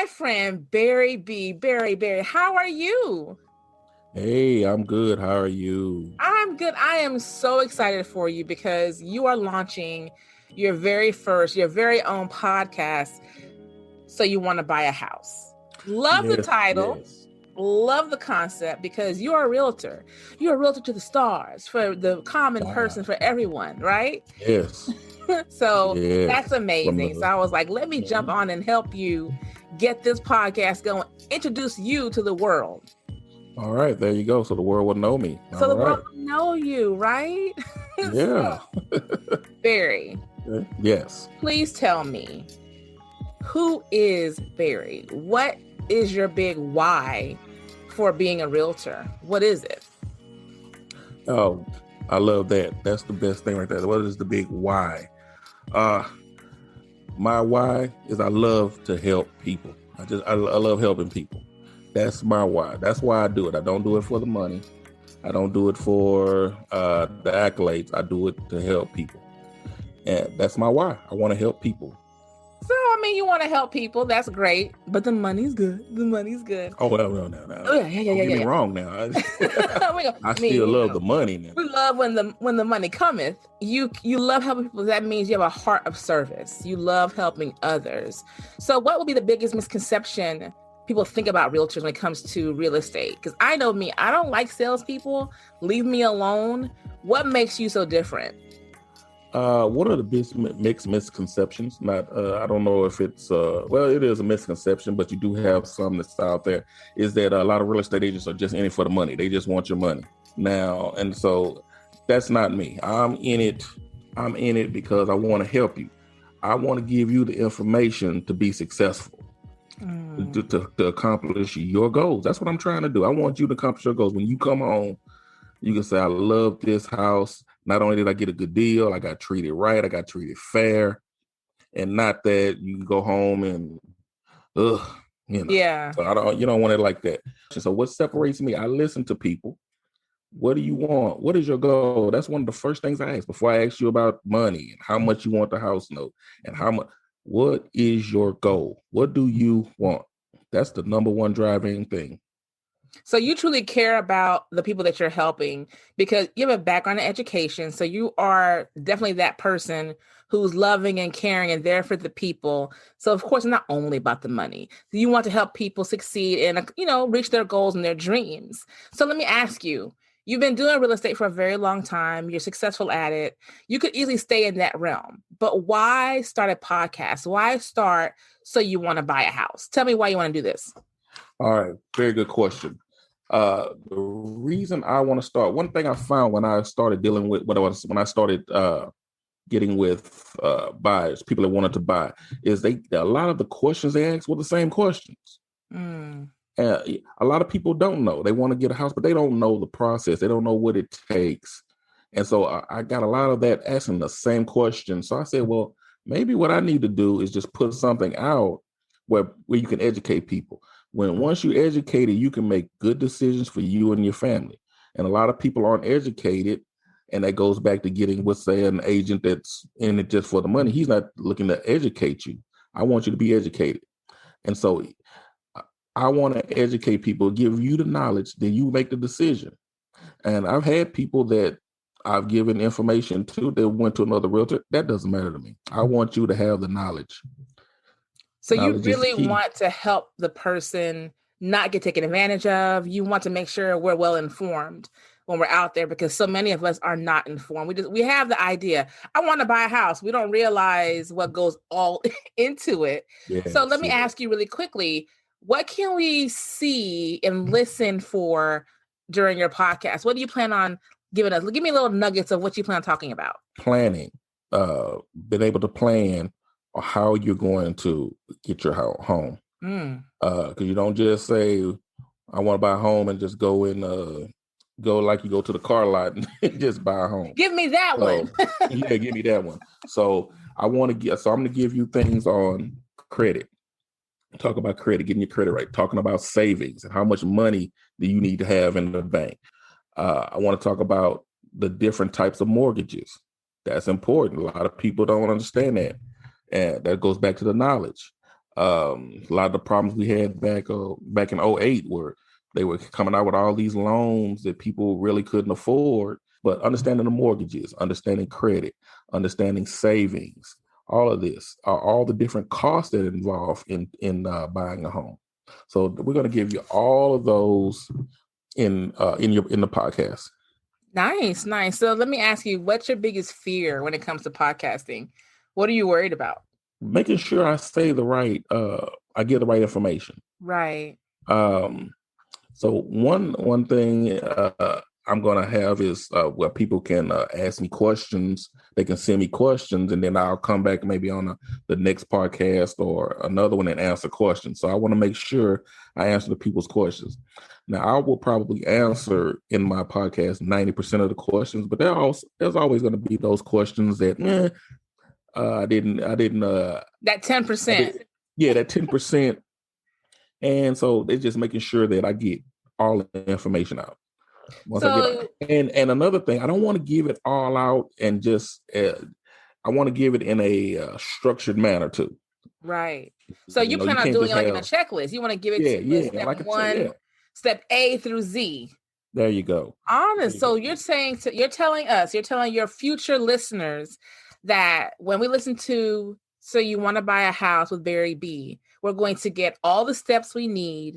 my friend Barry B. Barry, how are you? Hey, I'm good. How are you? I'm good. I am so excited for you because you are launching your very own podcast. So you want to buy a house. Love the title. Yes. Love the concept because you're a realtor. You're a realtor to the stars for the common person, for everyone, right? Yes. So that's Yes. amazing. So I was like, let me jump on and help you get this podcast going, introduce you to the world. All right, there you go. So the world will know me. So the world will know you, right? Yeah. Barry. Yes. Please tell me, who is Barry? What is your big why for being a realtor? What is it? Oh, I love that. That's the best thing right there. What is the big why? My why is I love to help people. I love helping people. That's my why. That's why I do it. I don't do it for the money. I don't do it for the accolades. I do it to help people. And that's my why. I want to help people. So, I mean, you want to help people. That's great. But the money's good. The money's good. Oh, well, no. Oh, yeah. Don't get me wrong now. I still love the money now. We love when the money cometh. You love helping people. That means you have a heart of service. You love helping others. So what would be the biggest misconception people think about realtors when it comes to real estate? Because I know me, I don't like salespeople. Leave me alone. What makes you so different? What are the big mixed misconceptions? I don't know if it's, it is a misconception, but you do have some that's out there, is that a lot of real estate agents are just in it for the money. They just want your money now. And so that's not me. I'm in it because I want to help you. I want to give you the information to be successful, to accomplish your goals. That's what I'm trying to do. I want you to accomplish your goals. When you come home, you can say, I love this house. Not only did I get a good deal, I got treated right, I got treated fair, and not that you can go home and, Yeah. So you don't want it like that. So what separates me? I listen to people. What do you want? What is your goal? That's one of the first things I ask before I ask you about money and how much you want the house note and how much. What is your goal? What do you want? That's the number one driving thing. So you truly care about the people that you're helping because you have a background in education. So you are definitely that person who's loving and caring and there for the people. So of course, not only about the money. You want to help people succeed and, reach their goals and their dreams. So let me ask you, you've been doing real estate for a very long time. You're successful at it. You could easily stay in that realm, but why start a podcast? Why start so you want to buy a house? Tell me why you want to do this. All right. Very good question. The reason I want to start, one thing I found when I started dealing with when I started getting with buyers, people that wanted to buy, is a lot of the questions they asked were the same questions. And a lot of people don't know. They want to get a house, but they don't know the process. They don't know what it takes. And so I got a lot of that asking the same question. So I said, well, maybe what I need to do is just put something out where you can educate people. Once you're educated, you can make good decisions for you and your family. And a lot of people aren't educated, and that goes back to getting with, say, an agent that's in it just for the money. He's not looking to educate you. I want you to be educated. And so I want to educate people, give you the knowledge, then you make the decision. And I've had people that I've given information to that went to another realtor. That doesn't matter to me. I want you to have the knowledge. So you really want to help the person not get taken advantage of. You want to make sure we're well informed when we're out there, because so many of us are not informed. We have the idea, I want to buy a house. We don't realize what goes all into it. Yes, so let me ask you really quickly, what can we see and listen for during your podcast? What do you plan on giving us? Give me little nuggets of what you plan on talking about. Planning, being able to plan or how you're going to get your home. Because you don't just say, I want to buy a home and just go like you go to the car lot and just buy a home. Give me that one. Yeah, give me that one. So I'm going to give you things on credit. Talk about credit, getting your credit right. Talking about savings and how much money do you need to have in the bank. I want to talk about the different types of mortgages. That's important. A lot of people don't understand that. And that goes back to the knowledge. A lot of the problems we had back in '08 were they were coming out with all these loans that people really couldn't afford. But understanding the mortgages, understanding credit, understanding savings, all of this, all the different costs that are involved in buying a home. So we're going to give you all of those in the podcast. Nice, nice. So let me ask you, what's your biggest fear when it comes to podcasting? What are you worried about? Making sure I say I get the right information. Right. So one thing I'm gonna have is where people can ask me questions. They can send me questions, and then I'll come back maybe on the next podcast or another one and answer questions. So I want to make sure I answer the people's questions. Now I will probably answer in my podcast 90% of the questions, but there's always going to be those questions that I didn't that 10%. Yeah, that 10%. And so they're just making sure that I get all the information out. And another thing, I don't want to give it all out and just I want to give it in a structured manner too. Right. So you plan on doing it like in a checklist. You want to give it to step like 1, step A through Z. There you go. Honest. So you're telling your future listeners that when we listen to So You Want to Buy a House with Barry B, we're going to get all the steps we need.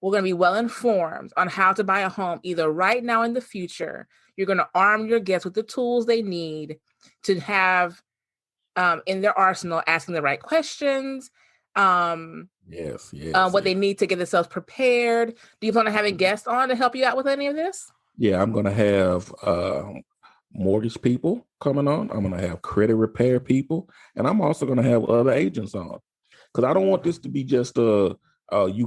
We're going to be well informed on how to buy a home, either right now or in the future. You're going to arm your guests with the tools they need to have in their arsenal, asking the right questions. What they need to get themselves prepared. Do you plan on having guests on to help you out with any of this? Yeah, I'm going to have mortgage people coming on. I'm going to have credit repair people, and I'm also going to have other agents on, because I don't want this to be just you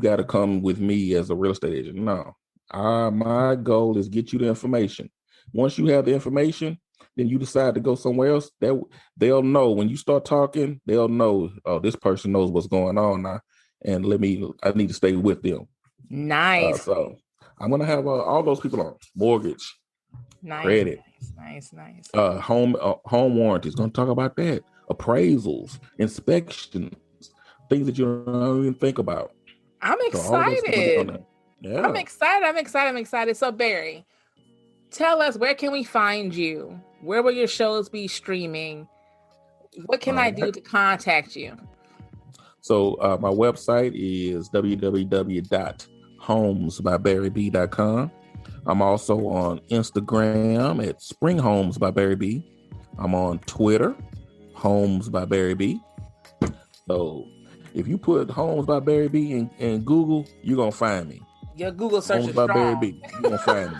got to come with me as a real estate agent. No, my goal is get you the information. Once you have the information, then you decide to go somewhere else. They'll know when you start talking. They'll know, oh, this person knows what's going on now, and I need to stay with them. Nice. So I'm gonna have all those people on mortgage, credit, nice. home warranties. Gonna talk about that, appraisals, inspections, things that you don't even think about. I'm excited. Yeah. I'm excited. So Barry, tell us, where can we find you? Where will your shows be streaming? What can I do to contact you? So my website is www.homesbybarryb.com. I'm also on Instagram at Spring Homes by Barry B. I'm on Twitter, Homes by Barry B. So if you put Homes by Barry B in Google, you're going to find me. Your Google search is strong. Barry B. You're going to find me.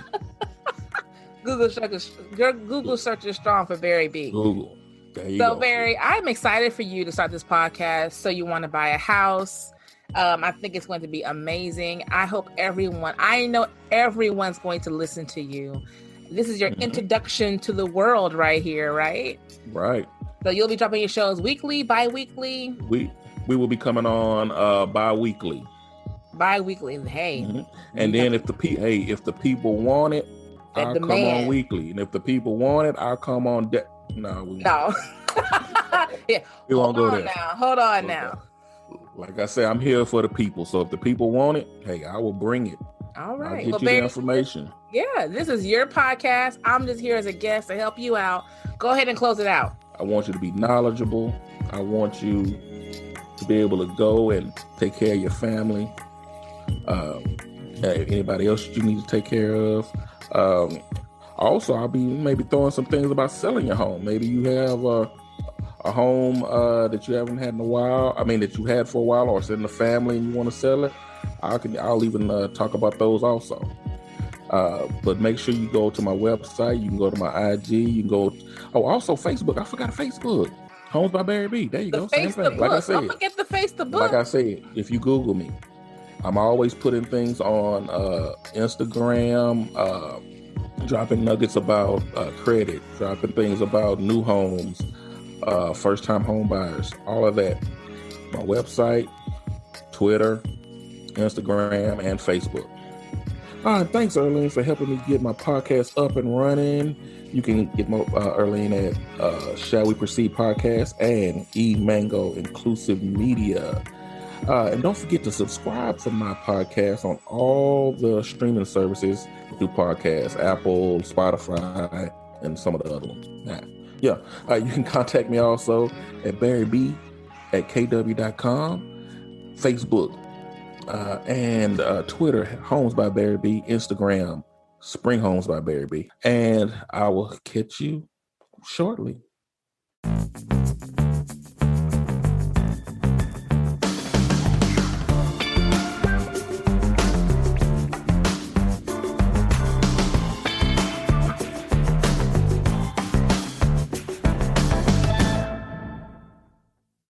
Your Google search is strong for Barry B. Google. So Barry, I'm excited for you to start this podcast. So You Want to Buy a House. I think it's going to be amazing. I know everyone's going to listen to you. This is your introduction to the world right here, right? Right. So you'll be dropping your shows weekly, bi-weekly? We will be coming on bi-weekly. Bi-weekly. Hey. Mm-hmm. And then if the people want it, I'll come on weekly. And if the people want it, I'll come on. No. Yeah. We won't go there. Hold on now. Like I said, I'm here for the people. So if the people want it, hey, I will bring it. All right. I'll get you the information. Yeah, this is your podcast. I'm just here as a guest to help you out. Go ahead and close it out. I want you to be knowledgeable. I want you to be able to go and take care of your family. Anybody else you need to take care of. Also, I'll be maybe throwing some things about selling your home. Maybe you have a home that you haven't had in a while. I mean, that you had for a while, or it's in the family and you want to sell it. I'll even talk about those also. But make sure you go to my website. You can go to my IG. You can go. Also Facebook. I forgot Facebook. Homes by Barry B. There you go. Same thing. Like I said, don't forget the Facebook. Like I said, if you Google me, I'm always putting things on Instagram, dropping nuggets about credit, dropping things about new homes, first-time home buyers, all of that. My website, Twitter, Instagram, and Facebook. All right, thanks, Erlene, for helping me get my podcast up and running. You can get more Erlene at Shall We Proceed Podcast and eMango Inclusive Media. And don't forget to subscribe to my podcast on all the streaming services through podcasts, Apple, Spotify, and some of the other ones. You can contact me also at barryb@kw.com, Facebook, and Twitter, Homes by Barry B, Instagram, Spring Homes by Barry B. And I will catch you shortly.